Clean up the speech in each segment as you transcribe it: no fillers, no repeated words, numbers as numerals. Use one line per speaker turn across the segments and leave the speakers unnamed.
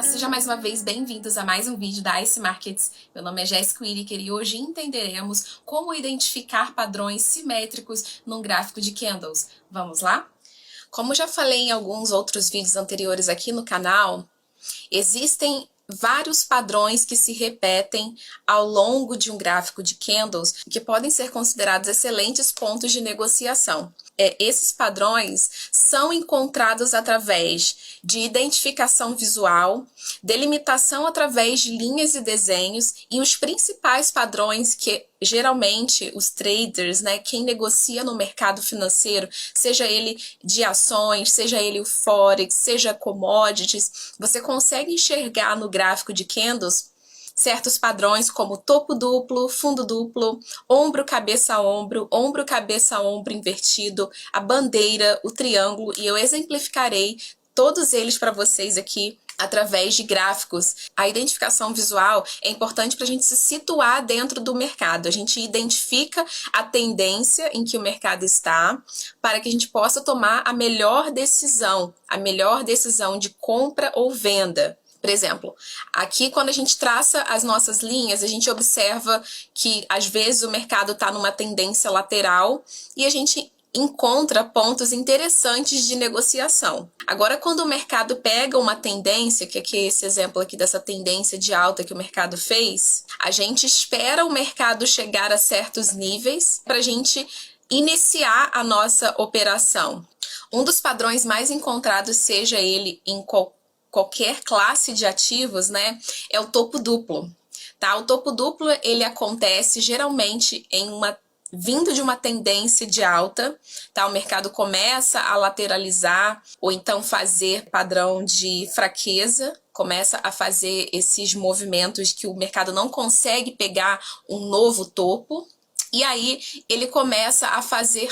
Seja mais uma vez bem-vindos a mais um vídeo da Ice Markets. Meu nome é Jéssica Whittaker e hoje entenderemos como identificar padrões simétricos num gráfico de candles. Vamos lá? Como já falei em alguns outros vídeos anteriores aqui no canal, existem vários padrões que se repetem ao longo de um gráfico de candles que podem ser considerados excelentes pontos de negociação. Esses padrões são encontrados através de identificação visual, delimitação através de linhas e desenhos, e os principais padrões que geralmente os traders, quem negocia no mercado financeiro, seja ele de ações, seja ele o Forex, seja commodities, você consegue enxergar no gráfico de candles certos padrões como topo duplo, fundo duplo, ombro, cabeça, ombro invertido, a bandeira, o triângulo, e eu exemplificarei todos eles para vocês aqui através de gráficos. A identificação visual é importante para a gente se situar dentro do mercado. A gente identifica a tendência em que o mercado está para que a gente possa tomar a melhor decisão de compra ou venda. Por exemplo, aqui quando a gente traça as nossas linhas, a gente observa que às vezes o mercado está numa tendência lateral e a gente encontra pontos interessantes de negociação. Agora, quando o mercado pega uma tendência, que aqui é esse exemplo aqui dessa tendência de alta que o mercado fez, a gente espera o mercado chegar a certos níveis para a gente iniciar a nossa operação. Um dos padrões mais encontrados, seja ele em qualquer classe de ativos, é o topo duplo, tá? O topo duplo, ele acontece geralmente vindo de uma tendência de alta, tá? O mercado começa a lateralizar ou então fazer padrão de fraqueza, começa a fazer esses movimentos que o mercado não consegue pegar um novo topo, e aí ele começa a fazer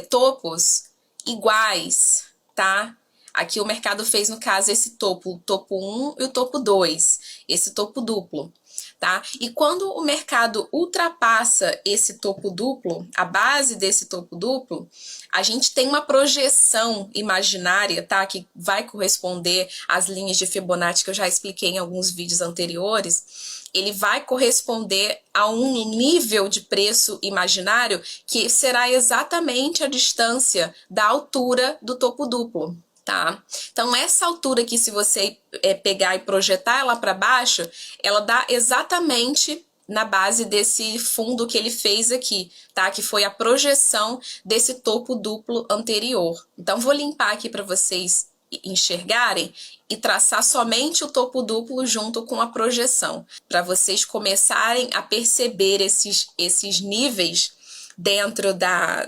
topos iguais, tá? Aqui o mercado fez, no caso, esse topo, o topo 1 e o topo 2, esse topo duplo, tá? E quando o mercado ultrapassa esse topo duplo, a base desse topo duplo, a gente tem uma projeção imaginária, tá? Que vai corresponder às linhas de Fibonacci que eu já expliquei em alguns vídeos anteriores. Ele vai corresponder a um nível de preço imaginário que será exatamente a distância da altura do topo duplo. Tá? Então, essa altura aqui, se você pegar e projetar ela para baixo, ela dá exatamente na base desse fundo que ele fez aqui, tá? Que foi a projeção desse topo duplo anterior. Então, vou limpar aqui para vocês enxergarem e traçar somente o topo duplo junto com a projeção, para vocês começarem a perceber esses níveis dentro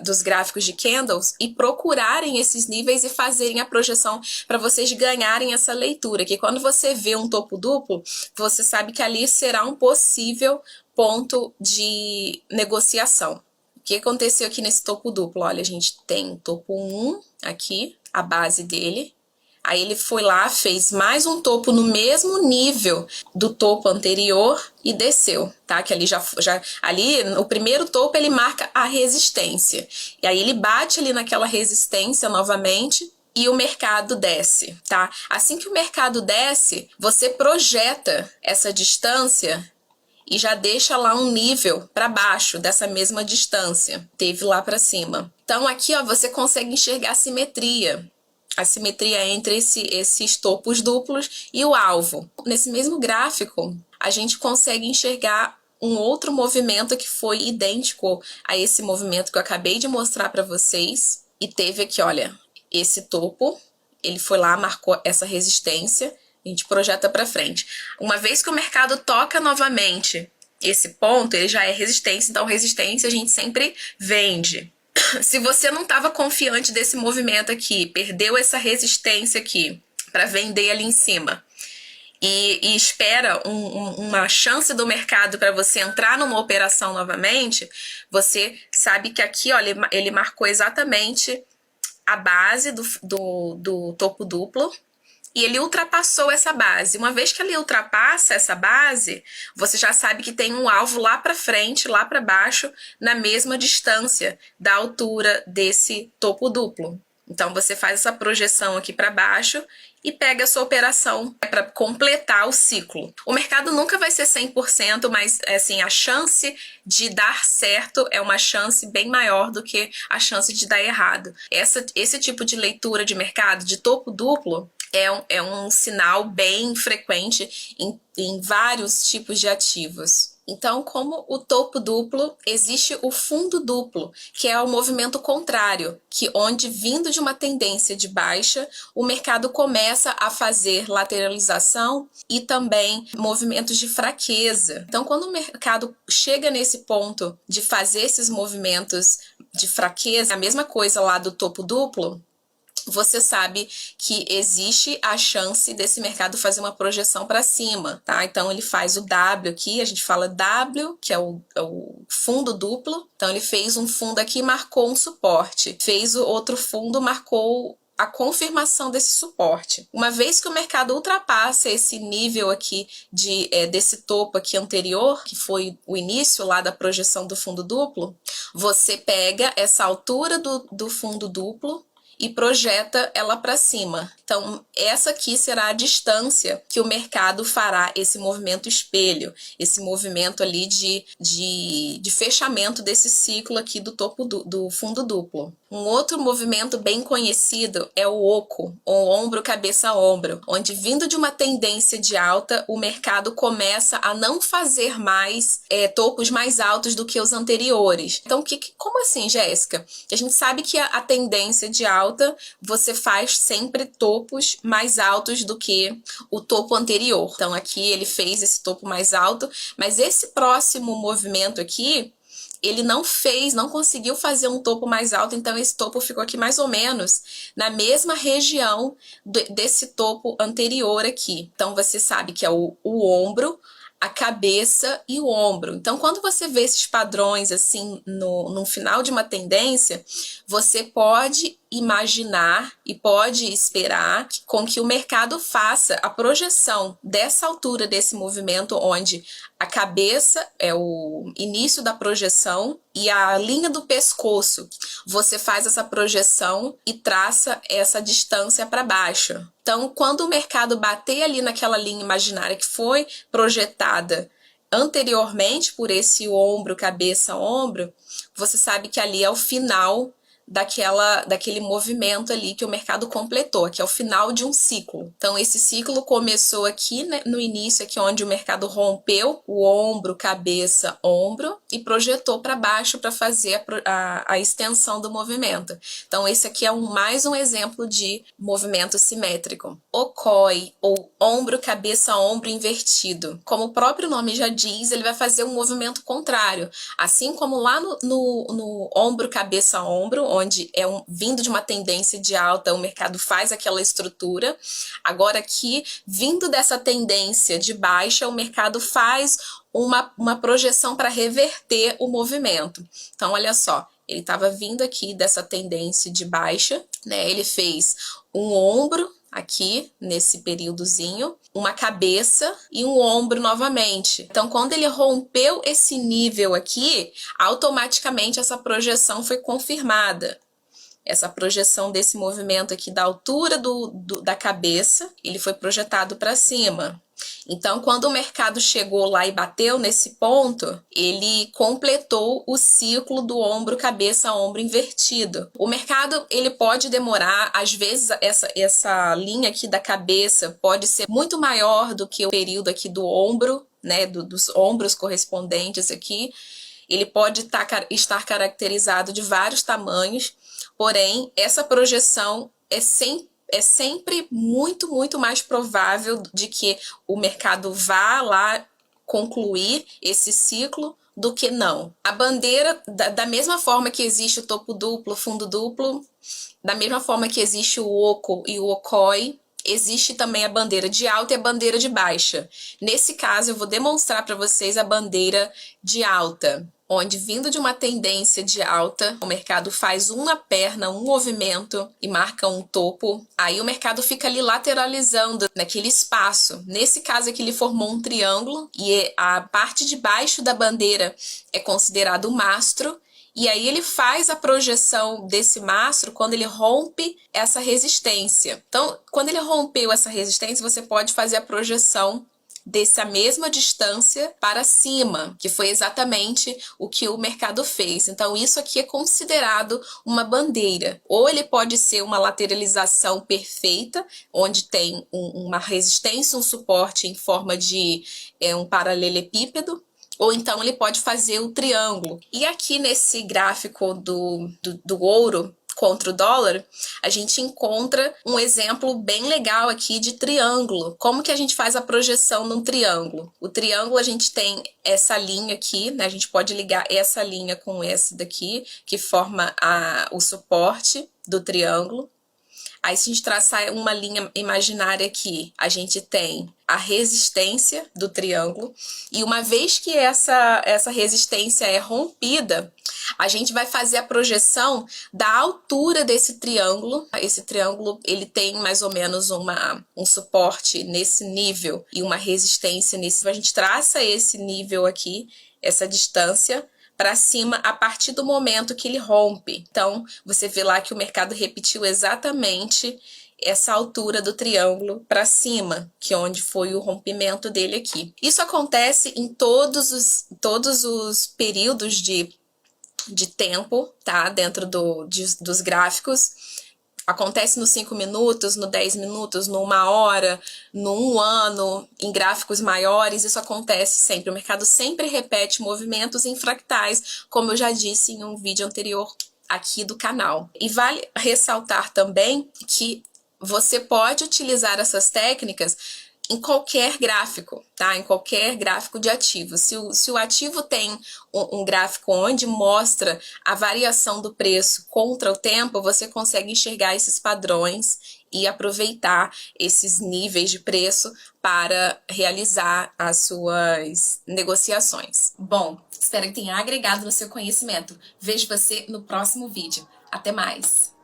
dos gráficos de candles e procurarem esses níveis e fazerem a projeção para vocês ganharem essa leitura, que quando você vê um topo duplo, você sabe que ali será um possível ponto de negociação. O que aconteceu aqui nesse topo duplo? Olha, a gente tem o topo 1 aqui, a base dele. Aí ele foi lá, fez mais um topo no mesmo nível do topo anterior e desceu, tá? Que ali ali no primeiro topo ele marca a resistência. E aí ele bate ali naquela resistência novamente e o mercado desce, tá? Assim que o mercado desce, você projeta essa distância e já deixa lá um nível para baixo dessa mesma distância, teve lá para cima. Então aqui, ó, você consegue enxergar a simetria entre esses topos duplos e o alvo. Nesse mesmo gráfico, a gente consegue enxergar um outro movimento que foi idêntico a esse movimento que eu acabei de mostrar para vocês. E teve aqui, olha, esse topo, ele foi lá, marcou essa resistência, a gente projeta para frente. Uma vez que o mercado toca novamente esse ponto, ele já é resistência, então resistência a gente sempre vende. Se você não estava confiante desse movimento aqui, perdeu essa resistência aqui para vender ali em cima e espera uma chance do mercado para você entrar numa operação novamente, você sabe que aqui, olha, ele marcou exatamente a base do topo duplo e ele ultrapassou essa base. Uma vez que ele ultrapassa essa base, você já sabe que tem um alvo lá para frente, lá para baixo, na mesma distância da altura desse topo duplo. Então, você faz essa projeção aqui para baixo e pega a sua operação para completar o ciclo. O mercado nunca vai ser 100%, mas assim, a chance de dar certo é uma chance bem maior do que a chance de dar errado. Esse tipo de leitura de mercado, de topo duplo, é um sinal bem frequente em vários tipos de ativos. Então, como o topo duplo, existe o fundo duplo, que é o movimento contrário, que onde, vindo de uma tendência de baixa, o mercado começa a fazer lateralização e também movimentos de fraqueza. Então, quando o mercado chega nesse ponto de fazer esses movimentos de fraqueza, a mesma coisa lá do topo duplo, você sabe que existe a chance desse mercado fazer uma projeção para cima, tá? Então, ele faz o W aqui, a gente fala W, que é o fundo duplo. Então, ele fez um fundo aqui e marcou um suporte. Fez o outro fundo, marcou a confirmação desse suporte. Uma vez que o mercado ultrapassa esse nível aqui desse topo aqui anterior, que foi o início lá da projeção do fundo duplo, você pega essa altura do fundo duplo e projeta ela para cima. Então, essa aqui será a distância que o mercado fará esse movimento espelho, esse movimento ali de fechamento desse ciclo aqui do topo do fundo duplo. Um outro movimento bem conhecido é o oco, ou ombro, cabeça, ombro, onde, vindo de uma tendência de alta, o mercado começa a não fazer mais topos mais altos do que os anteriores. Então, como assim, Jéssica? A gente sabe que a tendência de alta, você faz sempre topos mais altos do que o topo anterior. Então, aqui ele fez esse topo mais alto, mas esse próximo movimento aqui, ele não conseguiu fazer um topo mais alto, então esse topo ficou aqui mais ou menos na mesma região desse topo anterior aqui. Então, você sabe que é o ombro, a cabeça e o ombro. Então, quando você vê esses padrões assim no final de uma tendência, você pode imaginar e pode esperar com que o mercado faça a projeção dessa altura desse movimento, onde a cabeça é o início da projeção e a linha do pescoço, você faz essa projeção e traça essa distância para baixo. Então, quando o mercado bater ali naquela linha imaginária que foi projetada anteriormente por esse ombro, cabeça, ombro, você sabe que ali é o final daquele movimento ali que o mercado completou, que é o final de um ciclo. Então, esse ciclo começou aqui, né, no início, aqui onde o mercado rompeu o ombro, cabeça, ombro e projetou para baixo para fazer a extensão do movimento. Então, esse aqui é mais um exemplo de movimento simétrico. O COI, ou ombro, cabeça, ombro invertido. Como o próprio nome já diz, ele vai fazer um movimento contrário. Assim como lá no ombro, cabeça, ombro, onde vindo de uma tendência de alta, o mercado faz aquela estrutura. Agora aqui, vindo dessa tendência de baixa, o mercado faz uma projeção para reverter o movimento. Então, olha só, ele estava vindo aqui dessa tendência de baixa, né? Ele fez um ombro aqui, nesse períodozinho, uma cabeça e um ombro novamente. Então, quando ele rompeu esse nível aqui, automaticamente essa projeção foi confirmada. Essa projeção desse movimento aqui da altura da cabeça, ele foi projetado para cima. Então, quando o mercado chegou lá e bateu nesse ponto, ele completou o ciclo do ombro, cabeça, ombro invertido. O mercado, ele pode demorar, às vezes essa linha aqui da cabeça pode ser muito maior do que o período aqui do ombro, né, dos ombros correspondentes aqui. Ele pode estar caracterizado de vários tamanhos, porém, essa projeção é sempre muito, muito mais provável de que o mercado vá lá concluir esse ciclo do que não. A bandeira, da mesma forma que existe o topo duplo, fundo duplo, da mesma forma que existe o oco e o ocói, existe também a bandeira de alta e a bandeira de baixa. Nesse caso, eu vou demonstrar para vocês a bandeira de alta, onde, vindo de uma tendência de alta, o mercado faz uma perna, um movimento e marca um topo. Aí o mercado fica ali lateralizando naquele espaço. Nesse caso aqui, ele formou um triângulo e a parte de baixo da bandeira é considerado o mastro E aí ele faz a projeção desse mastro quando ele rompe essa resistência. Então, quando ele rompeu essa resistência, você pode fazer a projeção dessa mesma distância para cima, que foi exatamente o que o mercado fez. Então, isso aqui é considerado uma bandeira. Ou ele pode ser uma lateralização perfeita, onde tem uma resistência, um suporte em forma de um paralelepípedo, ou então ele pode fazer o triângulo. E aqui nesse gráfico do ouro contra o dólar, a gente encontra um exemplo bem legal aqui de triângulo. Como que a gente faz a projeção num triângulo? O triângulo, a gente tem essa linha aqui, né? A gente pode ligar essa linha com essa daqui, que forma o suporte do triângulo. Aí, se a gente traçar uma linha imaginária aqui, a gente tem a resistência do triângulo. E uma vez que essa resistência é rompida, a gente vai fazer a projeção da altura desse triângulo. Esse triângulo, ele tem mais ou menos um suporte nesse nível e uma resistência nesse. A gente traça esse nível aqui, essa distância, para cima a partir do momento que ele rompe. Então, você vê lá que o mercado repetiu exatamente essa altura do triângulo para cima, que é onde foi o rompimento dele aqui. Isso acontece em todos os períodos de tempo, tá? Dentro dos gráficos. Acontece nos 5 minutos, no 10 minutos, no 1 hora, no 1 ano, em gráficos maiores, isso acontece sempre. O mercado sempre repete movimentos em fractais, como eu já disse em um vídeo anterior aqui do canal. E vale ressaltar também que você pode utilizar essas técnicas em qualquer gráfico, tá? Em qualquer gráfico de ativo. Se o ativo tem um gráfico onde mostra a variação do preço contra o tempo, você consegue enxergar esses padrões e aproveitar esses níveis de preço para realizar as suas negociações. Bom, espero que tenha agregado no seu conhecimento. Vejo você no próximo vídeo. Até mais!